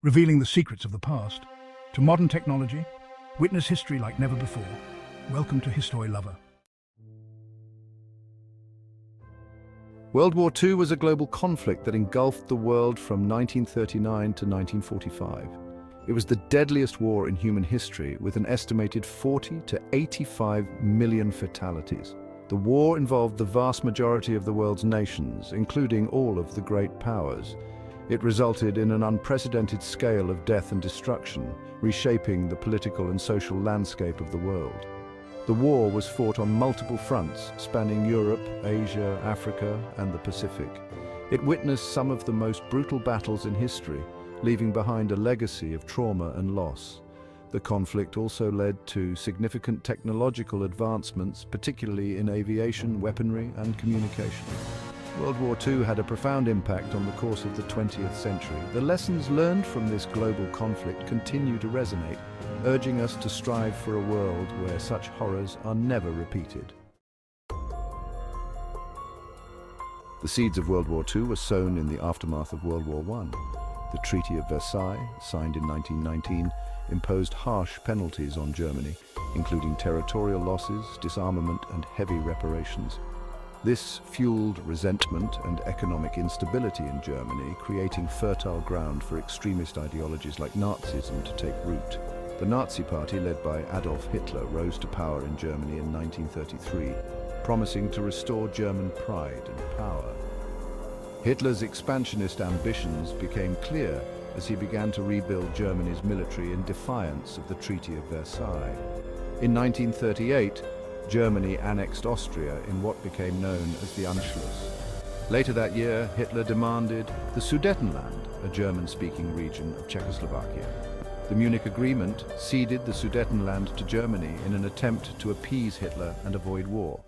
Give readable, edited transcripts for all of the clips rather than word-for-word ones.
revealing the secrets of the past. To modern technology, witness history like never before. Welcome to Historylover. World War II was a global conflict that engulfed the world from 1939 to 1945. It was the deadliest war in human history, with an estimated 40 to 85 million fatalities. The war involved the vast majority of the world's nations, including all of the great powers. It resulted in an unprecedented scale of death and destruction, reshaping the political and social landscape of the world. The war was fought on multiple fronts, spanning Europe, Asia, Africa, and the Pacific. It witnessed some of the most brutal battles in history, leaving behind a legacy of trauma and loss. The conflict also led to significant technological advancements, particularly in aviation, weaponry, and communication. World War II had a profound impact on the course of the 20th century. The lessons learned from this global conflict continue to resonate, urging us to strive for a world where such horrors are never repeated. The seeds of World War II were sown in the aftermath of World War I. The Treaty of Versailles, signed in 1919, imposed harsh penalties on Germany, including territorial losses, disarmament, and heavy reparations. This fueled resentment and economic instability in Germany, creating fertile ground for extremist ideologies like Nazism to take root. The Nazi Party, led by Adolf Hitler, rose to power in Germany in 1933, promising to restore German pride and power. Hitler's expansionist ambitions became clear as he began to rebuild Germany's military in defiance of the Treaty of Versailles. In 1938, Germany annexed Austria in what became known as the Anschluss. Later that year, Hitler demanded the Sudetenland, a German-speaking region of Czechoslovakia. The Munich Agreement ceded the Sudetenland to Germany in an attempt to appease Hitler and avoid war.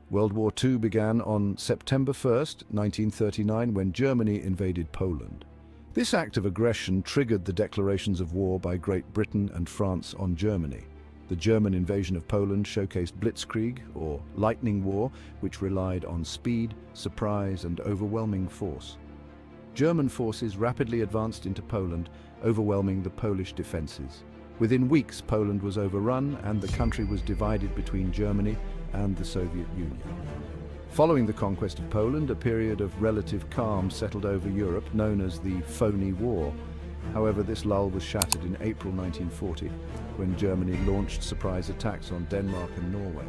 World War II began on September 1, 1939, when Germany invaded Poland. This act of aggression triggered the declarations of war by Great Britain and France on Germany. The German invasion of Poland showcased Blitzkrieg, or lightning war, which relied on speed, surprise, and overwhelming force. German forces rapidly advanced into Poland, overwhelming the Polish defenses. Within weeks, Poland was overrun and the country was divided between Germany and the Soviet Union. Following the conquest of Poland, a period of relative calm settled over Europe, known as the Phony War. However, this lull was shattered in April 1940, when Germany launched surprise attacks on Denmark and Norway.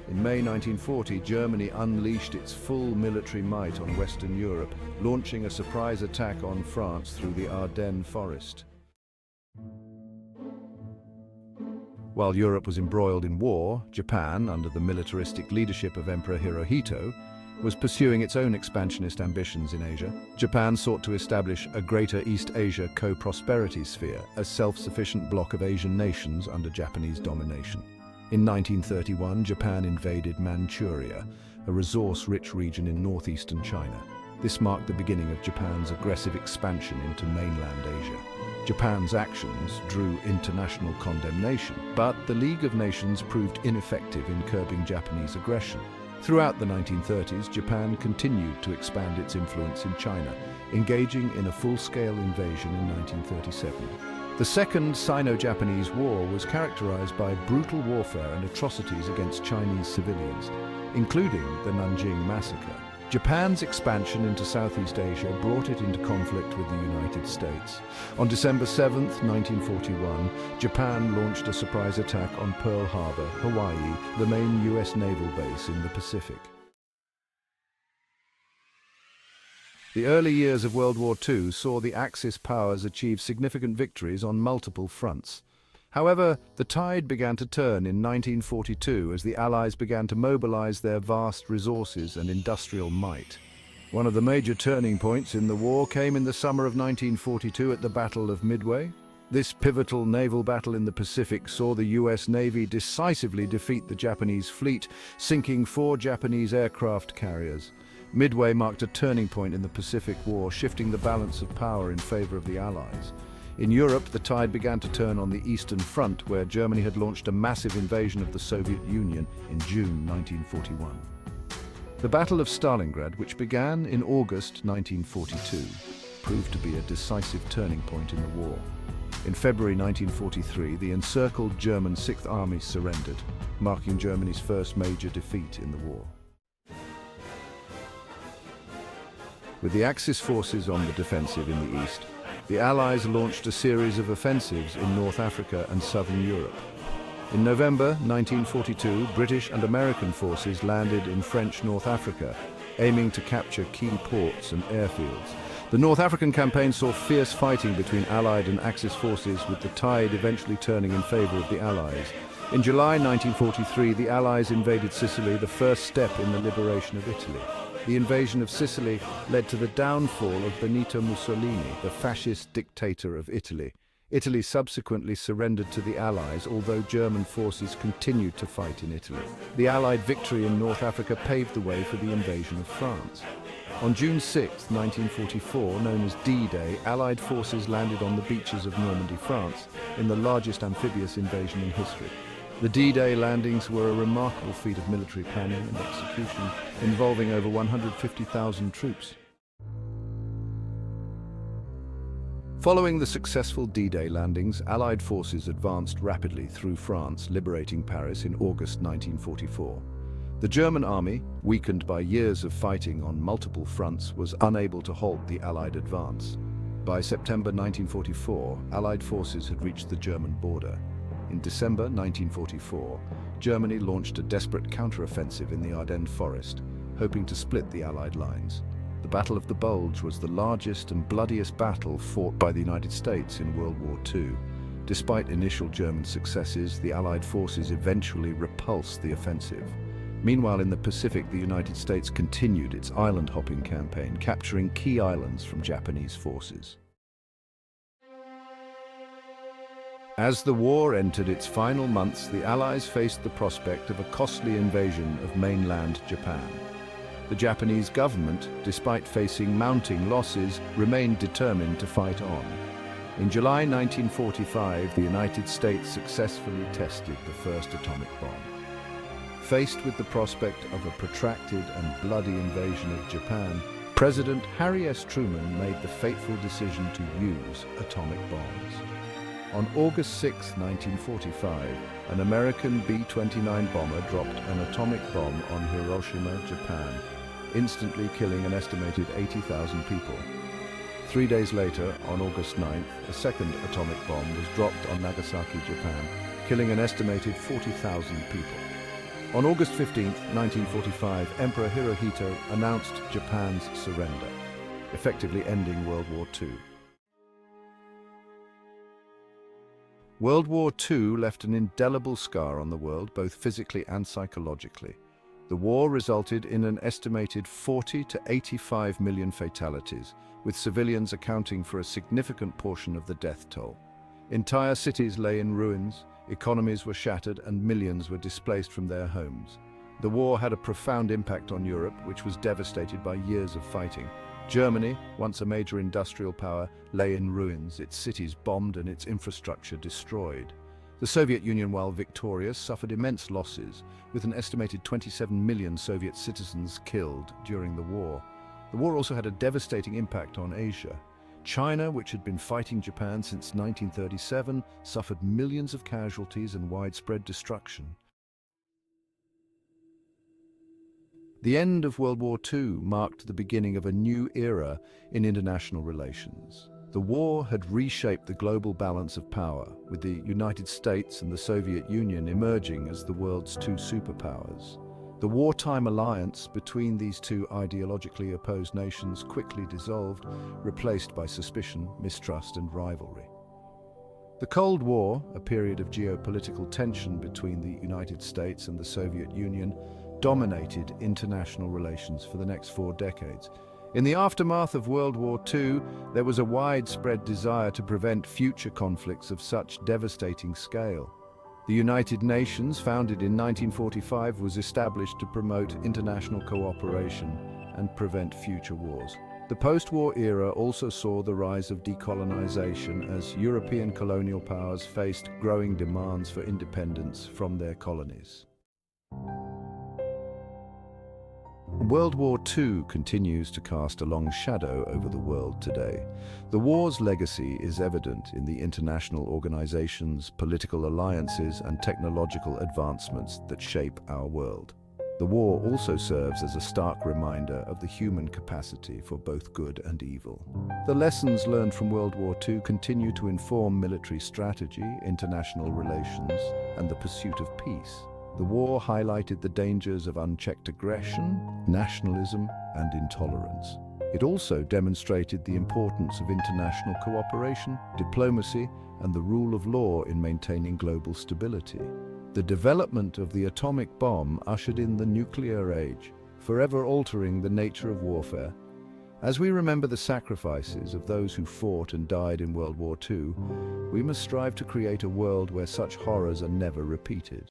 In May 1940, Germany unleashed its full military might on Western Europe, launching a surprise attack on France through the Ardennes forest. While Europe was embroiled in war, Japan, under the militaristic leadership of Emperor Hirohito, was pursuing its own expansionist ambitions in Asia. Japan sought to establish a Greater East Asia co-prosperity sphere, a self-sufficient bloc of Asian nations under Japanese domination. In 1931, Japan invaded Manchuria, a resource-rich region in northeastern China. This marked the beginning of Japan's aggressive expansion into mainland Asia. Japan's actions drew international condemnation, but the League of Nations proved ineffective in curbing Japanese aggression. Throughout the 1930s, Japan continued to expand its influence in China, engaging in a full-scale invasion in 1937. The Second Sino-Japanese War was characterized by brutal warfare and atrocities against Chinese civilians, including the Nanjing Massacre. Japan's expansion into Southeast Asia brought it into conflict with the United States. On December 7, 1941, Japan launched a surprise attack on Pearl Harbor, Hawaii, the main U.S. naval base in the Pacific. The early years of World War II saw the Axis powers achieve significant victories on multiple fronts. However, the tide began to turn in 1942 as the Allies began to mobilize their vast resources and industrial might. One of the major turning points in the war came in the summer of 1942 at the Battle of Midway. This pivotal naval battle in the Pacific saw the US Navy decisively defeat the Japanese fleet, sinking 4 Japanese aircraft carriers. Midway marked a turning point in the Pacific War, shifting the balance of power in favor of the Allies. In Europe, the tide began to turn on the Eastern Front, where Germany had launched a massive invasion of the Soviet Union in June 1941. The Battle of Stalingrad, which began in August 1942, proved to be a decisive turning point in the war. In February 1943, the encircled German Sixth Army surrendered, marking Germany's first major defeat in the war. With the Axis forces on the defensive in the east, the Allies launched a series of offensives in North Africa and southern Europe. In November 1942, British and American forces landed in French North Africa, aiming to capture key ports and airfields. The North African campaign saw fierce fighting between Allied and Axis forces, with the tide eventually turning in favor of the Allies. In July 1943, the Allies invaded Sicily, the first step in the liberation of Italy. The invasion of Sicily led to the downfall of Benito Mussolini, the fascist dictator of Italy. Italy subsequently surrendered to the Allies, although German forces continued to fight in Italy. The Allied victory in North Africa paved the way for the invasion of France. On June 6, 1944, known as D-Day, Allied forces landed on the beaches of Normandy, France, in the largest amphibious invasion in history. The D-Day landings were a remarkable feat of military planning and execution, involving over 150,000 troops. Following the successful D-Day landings, Allied forces advanced rapidly through France, liberating Paris in August 1944. The German army, weakened by years of fighting on multiple fronts, was unable to halt the Allied advance. By September 1944, Allied forces had reached the German border. In December 1944, Germany launched a desperate counteroffensive in the Ardennes forest, hoping to split the Allied lines. The Battle of the Bulge was the largest and bloodiest battle fought by the United States in World War II. Despite initial German successes, the Allied forces eventually repulsed the offensive. Meanwhile, in the Pacific, the United States continued its island-hopping campaign, capturing key islands from Japanese forces. As the war entered its final months, the Allies faced the prospect of a costly invasion of mainland Japan. The Japanese government, despite facing mounting losses, remained determined to fight on. In July 1945, the United States successfully tested the first atomic bomb. Faced with the prospect of a protracted and bloody invasion of Japan, President Harry S. Truman made the fateful decision to use atomic bombs. On August 6, 1945, an American B-29 bomber dropped an atomic bomb on Hiroshima, Japan, instantly killing an estimated 80,000 people. 3 days later, on August 9th, a second atomic bomb was dropped on Nagasaki, Japan, killing an estimated 40,000 people. On August 15, 1945, Emperor Hirohito announced Japan's surrender, effectively ending World War II. World War II left an indelible scar on the world, both physically and psychologically. The war resulted in an estimated 40 to 85 million fatalities, with civilians accounting for a significant portion of the death toll. Entire cities lay in ruins, economies were shattered, and millions were displaced from their homes. The war had a profound impact on Europe, which was devastated by years of fighting. Germany, once a major industrial power, lay in ruins, its cities bombed and its infrastructure destroyed. The Soviet Union, while victorious, suffered immense losses, with an estimated 27 million Soviet citizens killed during the war. The war also had a devastating impact on Asia. China, which had been fighting Japan since 1937, suffered millions of casualties and widespread destruction. The end of World War II marked the beginning of a new era in international relations. The war had reshaped the global balance of power, with the United States and the Soviet Union emerging as the world's two superpowers. The wartime alliance between these two ideologically opposed nations quickly dissolved, replaced by suspicion, mistrust, and rivalry. The Cold War, a period of geopolitical tension between the United States and the Soviet Union, dominated international relations for the next 4 decades. In the aftermath of World War II, there was a widespread desire to prevent future conflicts of such devastating scale. The United Nations, founded in 1945, was established to promote international cooperation and prevent future wars. The post-war era also saw the rise of decolonization as European colonial powers faced growing demands for independence from their colonies. World War II continues to cast a long shadow over the world today. The war's legacy is evident in the international organizations, political alliances, and technological advancements that shape our world. The war also serves as a stark reminder of the human capacity for both good and evil. The lessons learned from World War II continue to inform military strategy, international relations, and the pursuit of peace. The war highlighted the dangers of unchecked aggression, nationalism, and intolerance. It also demonstrated the importance of international cooperation, diplomacy, and the rule of law in maintaining global stability. The development of the atomic bomb ushered in the nuclear age, forever altering the nature of warfare. As we remember the sacrifices of those who fought and died in World War II, we must strive to create a world where such horrors are never repeated.